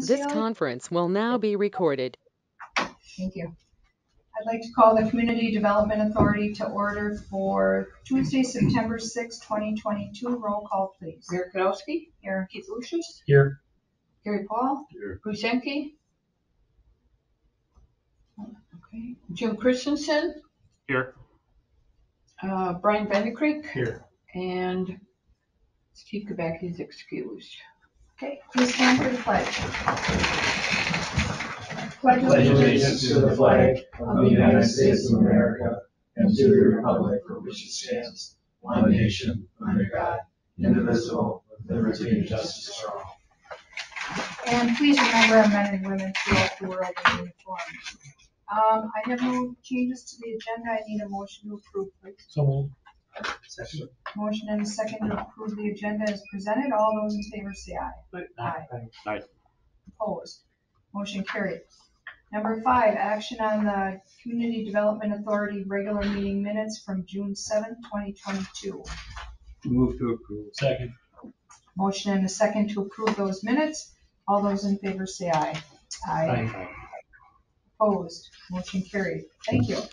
This conference will now be recorded. Thank you. I'd like to call the Community Development Authority to order for Tuesday, September 6, 2022. Roll call, please. Mayor Kadowski. Here. Keith Lucius. Here. Gary Paul. Here. Bruce Emke. Okay. Jim Christensen. Here. Brian Vandercreek. Here. And Steve Kubacki is excused. Okay, please stand for the pledge. Pledge allegiance to the flag of the United States of America and to the republic for which it stands, one nation, under God, indivisible, with liberty and justice for all. And please remember our men and women throughout the world in uniform. I have no changes to the agenda. I need a motion to approve, please. So moved. Second. Motion and a second to approve the agenda as presented. All those in favor say aye. Aye. Aye. Opposed? Motion carried. Number 5, action on the Community Development Authority regular meeting minutes from June 7, 2022. Move to approve. Second. Motion and a second to approve those minutes. All those in favor say aye. Aye. Opposed? Motion carried. Thank you.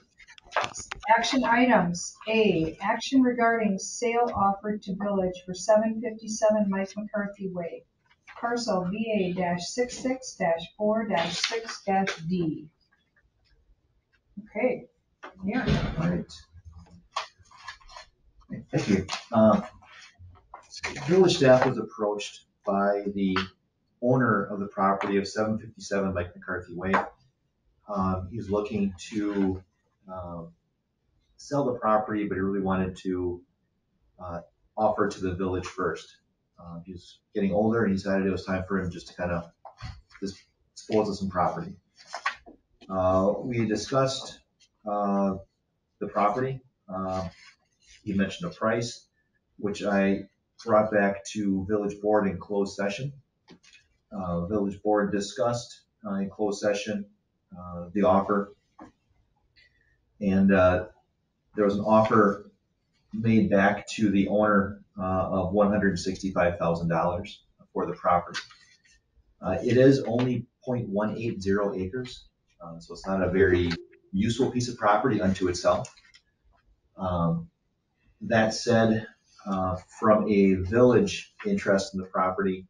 Action items. A, action regarding sale offered to village for 757 Mike McCarthy Way, parcel VA-66-4-6-D. Okay, here. All right. Thank you. Village staff was approached by the owner of the property of 757 Mike McCarthy Way. He's looking to sell the property, but he really wanted to offer to the village first. He's getting older and he decided it was time for him just to kind of dispose of some property. We discussed the property. He mentioned a price, which I brought back to village board in closed session. Village board discussed in closed session the offer, and there was an offer made back to the owner of $165,000 for the property. It is only 0.180 acres, so it's not a very useful piece of property unto itself. That said, from a village interest in the property,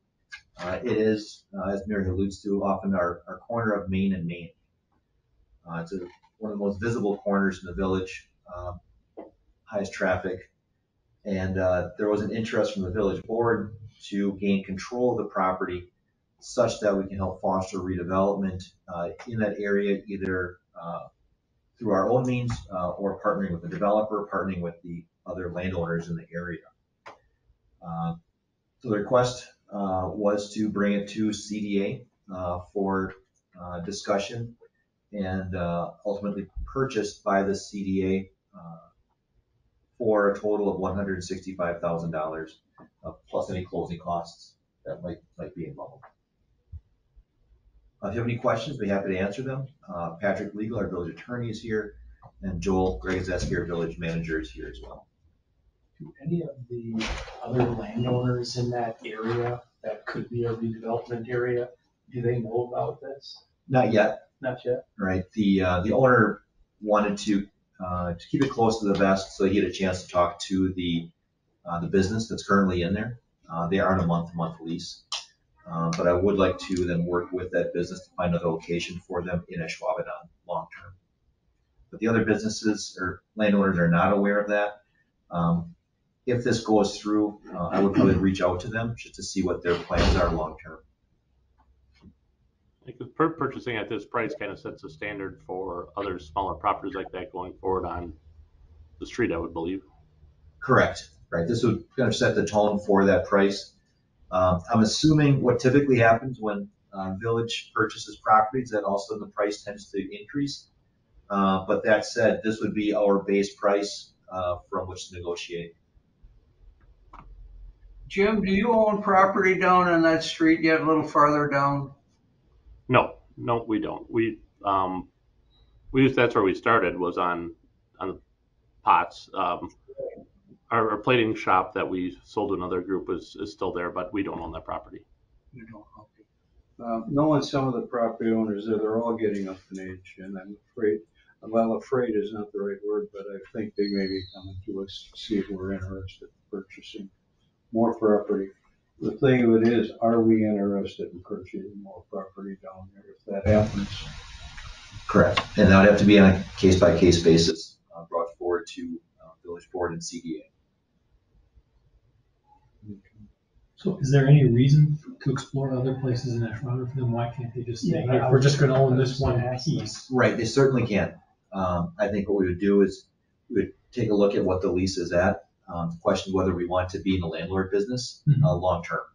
it is, as Mary alludes to, often our corner of Main and Main. It's one of the most visible corners in the village, highest traffic, and there was an interest from the village board to gain control of the property such that we can help foster redevelopment in that area, either through our own means or partnering with the developer, partnering with the other landowners in the area. So the request was to bring it to CDA for discussion and ultimately purchased by the CDA for a total of $165,000 plus any closing costs that might be involved. If you have any questions, I'd be happy to answer them. Patrick Legal, our village attorney, is here, and Joel Gregazeski, our village manager, is here as well. Do any of the other landowners in that area that could be a redevelopment area, do they know about this? Not yet. Not yet. Right. The owner wanted to keep it close to the vest, so he had a chance to talk to the business that's currently in there. They are on a month-to-month lease, but I would like to then work with that business to find another location for them in Ashwaubenon long term. But the other businesses or landowners are not aware of that. If this goes through, I would probably reach out to them just to see what their plans are long term. Because purchasing at this price kind of sets a standard for other smaller properties like that going forward on the street, I would believe. Correct. Right. This would kind of set the tone for that price. I'm assuming what typically happens when village purchases properties, that also the price tends to increase. But that said, this would be our base price from which to negotiate. Jim, do you own property down on that street yet, a little farther down? No, we don't. We used, that's where we started, was on pots. Our plating shop that we sold to another group is still there, but we don't own that property. You don't, okay. Knowing some of the property owners there, they're all getting up in age, and I'm afraid, well, afraid is not the right word, but I think they may be coming to us to see if we're interested in purchasing more property. The thing of it is, are we interested in purchasing more property down there if that happens? Correct. And that would have to be on a case-by-case basis, brought forward to village board and CDA. So is there any reason to explore other places in Ashwaubenon for them? Why can't they just say, "Hey, we're just gonna own this one piece"? Right, they certainly can. I think what we would do is we would take a look at what the lease is at, question whether we want to be in the landlord business long-term,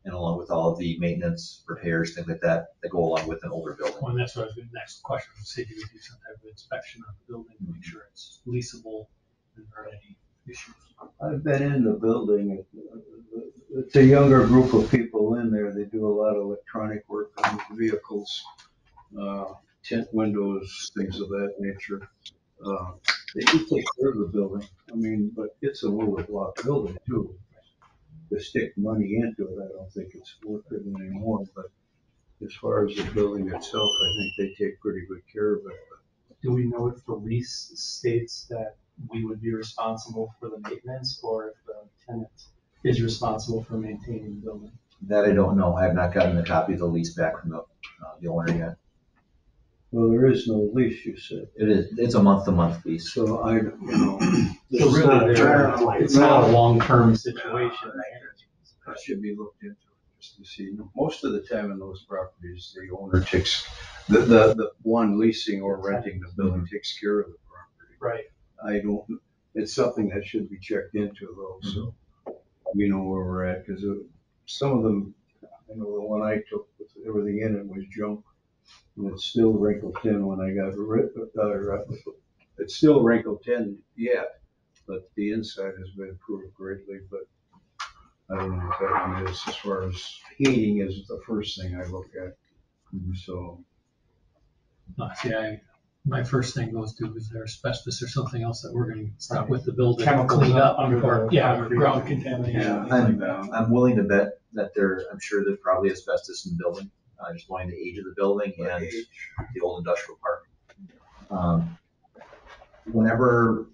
and along with all of the maintenance, repairs, things like that go along with an older building. Well, and that's what I was going to, next question was, say, do we do some type of inspection on the building to make sure it's leasable and there are any issues? I've been in the building. It's a younger group of people in there. They do a lot of electronic work on vehicles, tint windows, things of that nature. They do take care of the building. I mean, but it's an older block building too. To stick money into it, I don't think it's worth it anymore. But as far as the building itself, I think they take pretty good care of it. Do we know if the lease states that we would be responsible for the maintenance, or if the tenant is responsible for maintaining the building? That I don't know. I have not gotten a copy of the lease back from the owner yet. Well, there is no lease, you said. It's a month-to-month lease. So So really, it's not a long-term situation. That should be looked into just to see. Most of the time in those properties, the owner takes, the one leasing or renting the building takes care of the property. Right. It's something that should be checked into though, so we know where we're at, because some of them, I know the one I took with everything in it was junk. And it's still wrinkle 10 when I got rid of it. It's still wrinkle 10 yet, but the inside has been improved greatly. But I don't know what that one is. As far as heating is the first thing I look at. So See, my first thing goes to, is there asbestos or something else that we're going to stop with the building? Chemicals clean up, under or, the underground concrete. contamination. I'm willing to bet that I'm sure there's probably asbestos in the building, just knowing the age of the building and the old industrial park. Whenever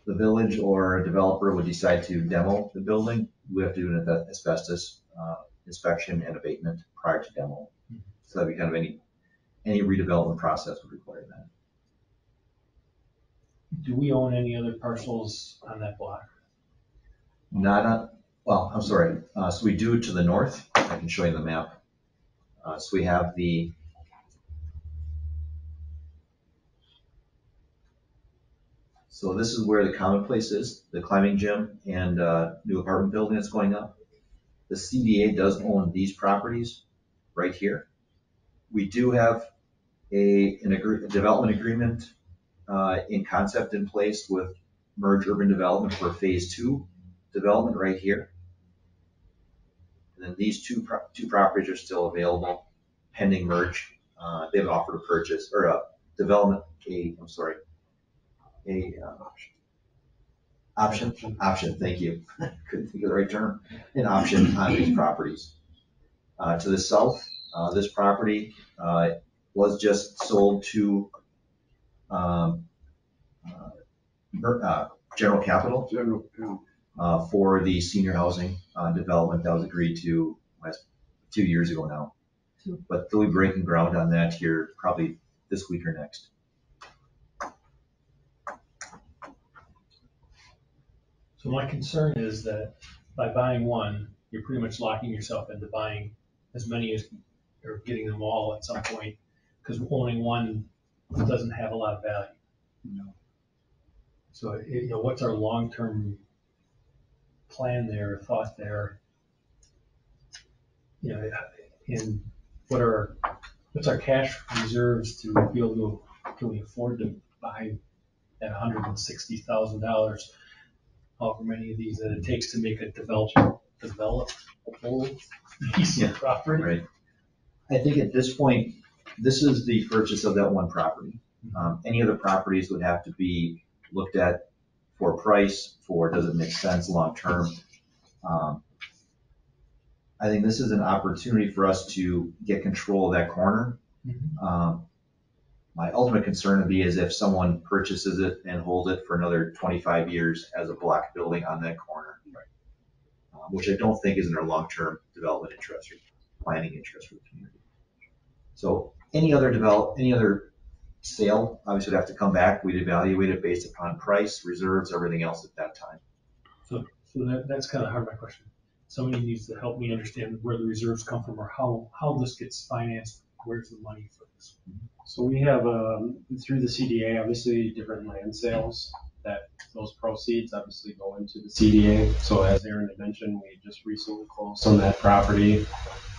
the village or a developer would decide to demo the building, we have to do an asbestos inspection and abatement prior to demo. So that'd be kind of any redevelopment process would require that. Do we own any other parcels on that block? I'm sorry. So we do to the north. I can show you the map. So we have so this is where the common place is, the climbing gym and new apartment building that's going up. The CDA does own these properties right here. We do have a development agreement in concept in place with Merge Urban Development for phase 2 development right here. And then these two properties are still available pending merge. They have an offer to purchase or a development, option. Thank you. Couldn't think of the right term. An option on these properties. To the south, this property was just sold to General Capital for the senior housing development that was agreed to 2 years ago now. But they'll be breaking ground on that here probably this week or next. So my concern is that by buying one, you're pretty much locking yourself into buying as many as, or getting them all at some point, because owning one doesn't have a lot of value. So, what's our long-term plan there, thought there? And what's our cash reserves to be able to, can we afford to buy at $160,000, however many of these that it takes to make a develop a whole piece of property? Right. I think at this point, this is the purchase of that one property. Any other properties would have to be looked at for price, for does it make sense long term. I think this is an opportunity for us to get control of that corner. My ultimate concern would be is if someone purchases it and holds it for another 25 years as a block building on that corner, which I don't think is in our long-term development interest or planning interest for the community. So any other sale, obviously would have to come back. We'd evaluate it based upon price, reserves, everything else at that time. So that's kind of hard, my question. Somebody needs to help me understand where the reserves come from or how this gets financed. Where's the money for this? So we have, through the CDA, obviously different land sales that those proceeds obviously go into the CDA. So as Aaron had mentioned, we just recently closed on that property.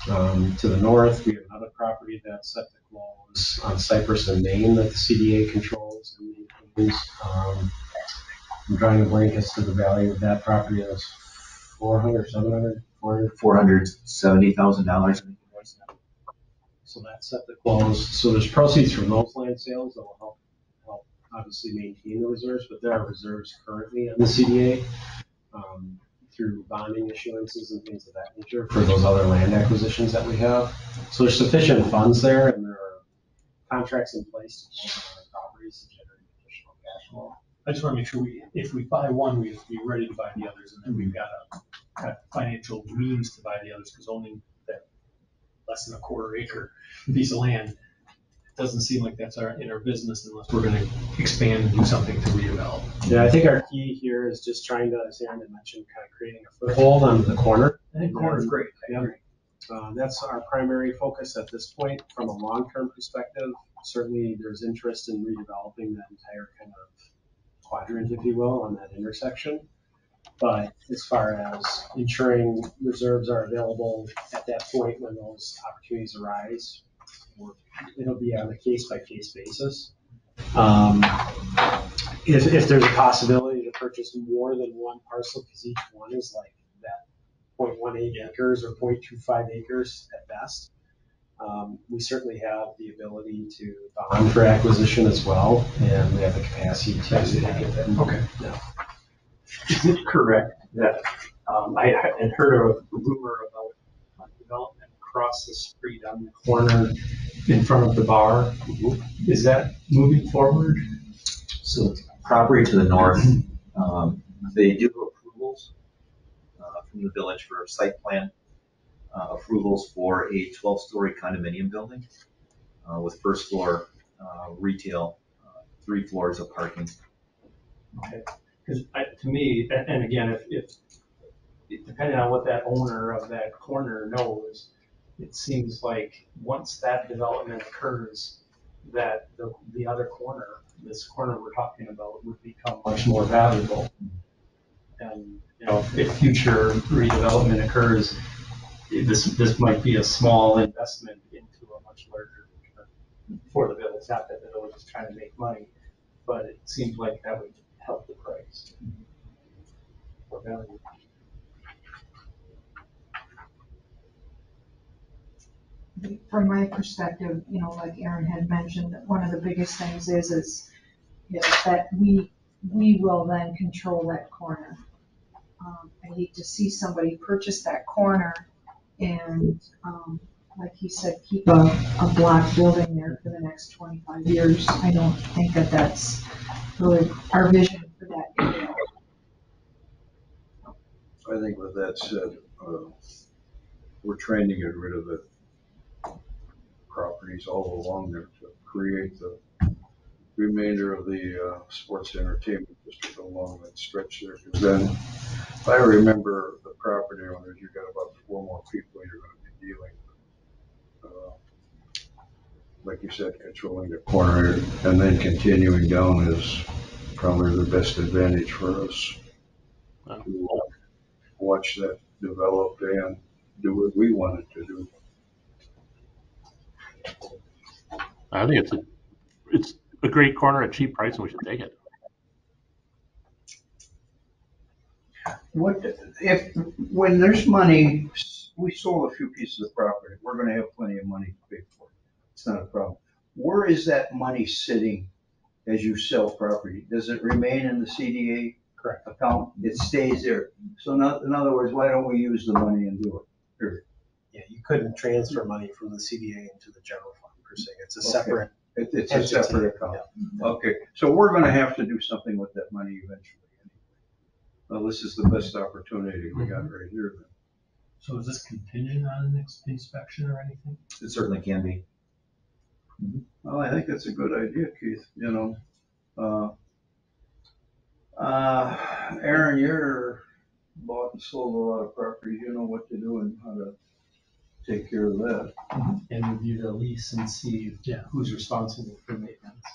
To the north, we have another property that's set to close on Cypress and Maine that the CDA controls and maintains. I'm drawing a blank as to the value of that property. That's $470,000. So that's set to close. So there's proceeds from those land sales that will help obviously maintain the reserves, but there are reserves currently on the CDA through bonding issuances and things of that nature for those other land acquisitions that we have. So there's sufficient funds there, and there are contracts in place to close on other properties to generate additional cash flow. I just want to make sure if we buy one, we have to be ready to buy the others, and then we've got financial means to buy the others, because owning that less than a quarter acre piece of land, it doesn't seem like that's in our business unless we're going to expand and do something to redevelop. Yeah, I think our key here is just trying to, as Aaron had mentioned, kind of creating a foothold on the corner. I think corner is great. Yeah. That's our primary focus at this point. From a long-term perspective, certainly there's interest in redeveloping that entire kind of quadrant, if you will, on that intersection. But as far as ensuring reserves are available at that point when those opportunities arise, it'll be on a case-by-case basis. If there's a possibility to purchase more than one parcel, because each one is like that 0.18 acres or 0.25 acres at best, we certainly have the ability to bond for acquisition as well, and we have the capacity to get that. Okay. Yeah. Is it correct that I had heard a rumor about development across the street on the corner in front of the bar? Is that moving forward? So property to the north, they do approvals from the village for site plan approvals for a 12-story condominium building with first floor retail, 3 floors of parking. Okay. Because to me, and again, if depending on what that owner of that corner knows, it seems like once that development occurs, that the other corner, this corner we're talking about, would become much more valuable. And if future redevelopment occurs, this might be a small investment into a much larger for the village. Not that the village is trying to make money, but it seems like that would help the price or value. From my perspective, like Aaron had mentioned, one of the biggest things is that we will then control that corner. I hate to see somebody purchase that corner and, like he said, keep a block building there for the next 25 years. I don't think that that's really our vision for that area. I think with that said, we're trying to get rid of the properties all along there to create the remainder of the sports entertainment district along that stretch there. Because then, if I remember the property owners, you've got about 4 more people you're going to be dealing with. Like you said, controlling the corner and then continuing down is probably the best advantage for us. To watch that develop and do what we wanted to do. I think it's a great corner at cheap price, and we should take it. What if when there's money, we sold a few pieces of property. We're going to have plenty of money to pay for it. It's not a problem. Where is that money sitting as you sell property? Does it remain in the CDA Correct. account? It stays there. So in other words, why don't we use the money and do it? couldn't transfer money from the CDA into the general fund per se. It's a Okay. separate. It's a entity. separate account. Okay, so we're gonna have to do something with that money eventually. Well, this is the best opportunity we got right here then. So is this contingent on an inspection or anything? It certainly can be. Well, I think that's a good idea, Keith, you know. Aaron, you're bought and sold a lot of property, you know what to do and how to take care of that. And review the lease and see who's responsible for maintenance.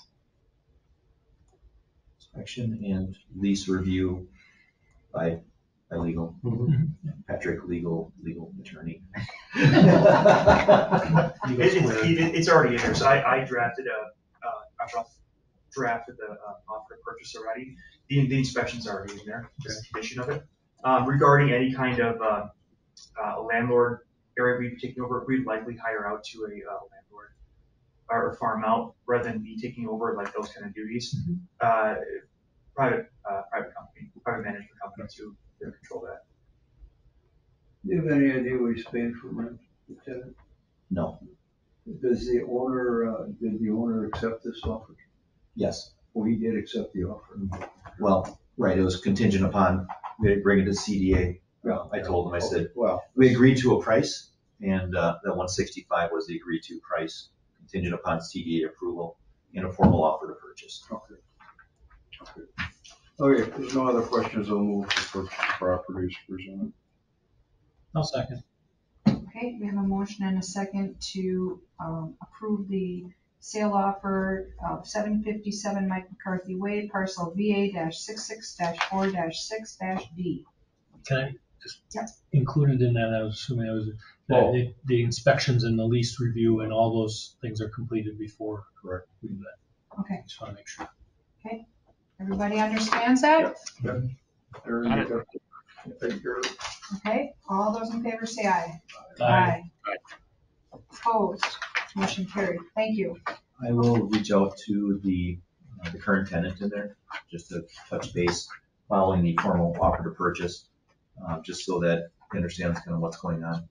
Inspection and lease review by legal. Patrick, legal attorney. It's already in there, so I drafted a rough draft of the offer to purchase already. The inspection's already in there, just a condition of it. Regarding any kind of landlord area we'd be taking over, we'd likely hire out to a landlord or farm out rather than me taking over like those kind of duties. Private company, private management company to control that. Do you have any idea what he's paying for rent, Lieutenant? No. Did the owner accept this offer? Yes. Well, he did accept the offer. Well, right, it was contingent upon, we bring it to CDA. I told him, I said, well, we agreed to a price, and that 165 was the agreed to price, contingent upon CDA approval and a formal offer to purchase. okay. Okay, if there's no other questions, I'll move to purchase properties presented. No second. Okay, we have a motion and a second to approve the sale offer of 757 Mike McCarthy Way, parcel VA-66-4-6-D. Can I just Yep. included in that? I was assuming the inspections and the lease review and all those things are completed before. Correct. We do that. Okay, Just want to make sure. everybody understands that? Aaron, you got to take care of it. Okay, all those in favor say aye. Aye. Opposed, motion carried. Thank you. I will reach out to the current tenant in there, just to touch base following the formal offer to purchase, just so that he understands kind of what's going on.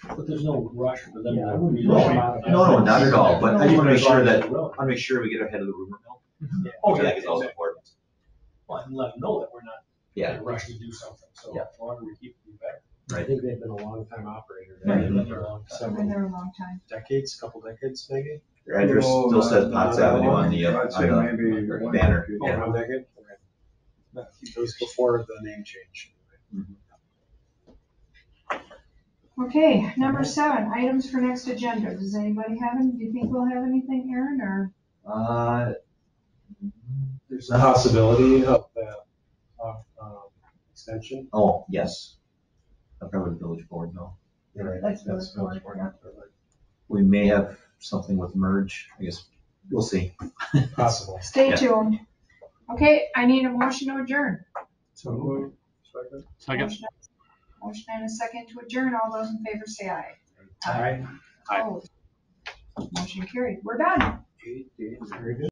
But there's no rush for them. Yeah, I to wouldn't be rush rushing. them. No, not at all, but I just want to make sure that, I Well, want to make sure we get ahead of the rumor mill. Oh, I think it's also important. And let them know that we're not in Yeah, a rush to do something. So Yeah. the longer we keep it, the better. I think they've been a long time operator. Right. They've been there Long time. Been several there a long time. decades, couple decades maybe. their address still says Potts Avenue on the, I'd say maybe banner. Oh, Yeah. one decade? It was before the name change. Okay, number 7, items for next agenda. Does anybody have any? Do you think we'll have anything, Aaron, or? There's a possibility of the extension. Oh, yes. I'll probably the village board, no. You're right. That's village board, yeah. We may have something with merge, I guess, we'll see. Possible. Stay Yeah. tuned. Okay, I need a motion to adjourn. So, Second. Motion and a second to adjourn. All those in favor say aye. Aye. Aye. Opposed. Motion carried. We're done. Very good.